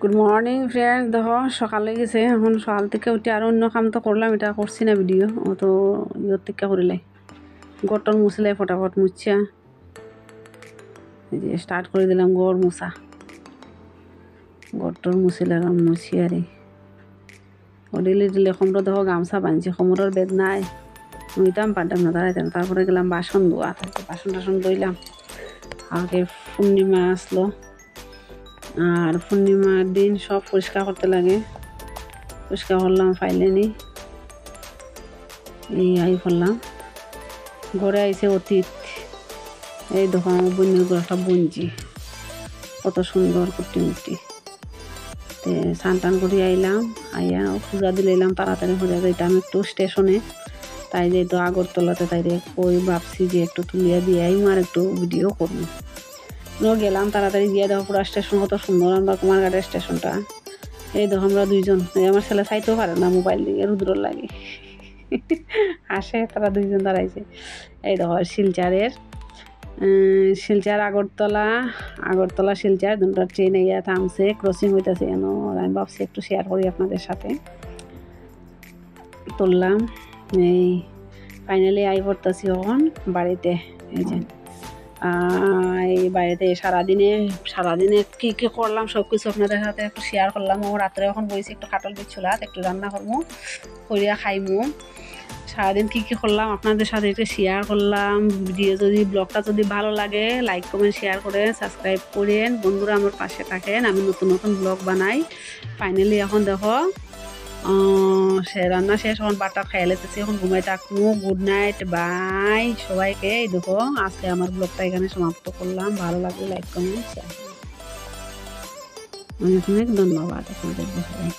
Good morning friend, দেখো সকালে গেছে। এখন সকাল থেকে উঠে আর অন্য কাম তো করলাম, এটা করছি না ভিডিও। ও তো ইয়র থেকে করিলাই গটর মুছলাই ফটাফট মুছা এই যে স্টার্ট করে দিলাম গড় মুছা। গটর মুছিলাম মুছি আর ডিলে ডিলে কোমর দেখো গামছা বাঁধছি, কোমরের বেদ নাই, নুইতাম পারতাম না, দাঁড়াইতাম। তারপরে গেলাম বাসন ধোয়া, বাসন টাসন ধুইলাম। আগে পূর্ণিমা আসলো, আর পূর্ণিমার দিন সব পরিষ্কার করতে লাগে। পরিষ্কার করলাম, ফাইলে নি এই আই করলাম। ঘরে আইসে অতীত, এই দেখো আমার বোনের ঘরটা বুনছি, কত সুন্দর কুটি মুটি। স্নান টান করে আইলাম, আইয়া পূজা দিলাম, তাড়াতাড়ি পূজা যাইতাম একটু স্টেশনে। তাই যেহেতু আগরতলাতে, তাই ওই ভাবছি যে একটু তুলিয়া দিয়ে আর একটু ভিডিও করবো। গেলাম তাড়াতাড়ি গিয়ে, দেখো পুরা স্টেশন কত সুন্দর, আমরা কুমারঘাটের স্টেশনটা। এই দেখো আমরা দুইজন, আমার ছেলে চাইতেও পারে না মোবাইল দিয়ে, রুদ্রর লাগে আসে, তারা দুইজন দাঁড়াইছে। এই দেখো শিলচার আগরতলা শিলচার দুটো ট্রেন ইয়া থামছে, ক্রসিং হইতেছে। আমি ভাবছি একটু শেয়ার করি আপনাদের সাথে, তুললাম। এই ফাইনালি আই পড়তেছি এখন বাড়িতে। এই যে এই বাড়িতে সারাদিনে কি কি করলাম সব কিছু আপনাদের সাথে একটু শেয়ার করলাম। ও রাত্রে এখন বইছি একটু কাটল বিচ্ছুলাত, একটু রান্না করবো, করিয়া খাইমু। সারাদিন কি কি করলাম আপনাদের সাথে একটু শেয়ার করলাম। ব্লগটা যদি ভালো লাগে লাইক কমেন্ট শেয়ার করে সাবস্ক্রাইব করেন। বন্ধুরা আমার পাশে থাকেন, আমি নতুন নতুন ব্লগ বানাই। ফাইনালি এখন দেখো রান্না শেষ, এখন বাটার খাইয়া লেতেছি, এখন ঘুমাই থাকবো। গুড নাইট, বাই সবাইকে। এই দেখো আজকে আমার ব্লগটা এখানে সমাপ্ত করলাম। ভালো লাগলে লাইক কমেন্ট শেয়ার। অনেক অনেক ধন্যবাদ আপনাদের সবাই।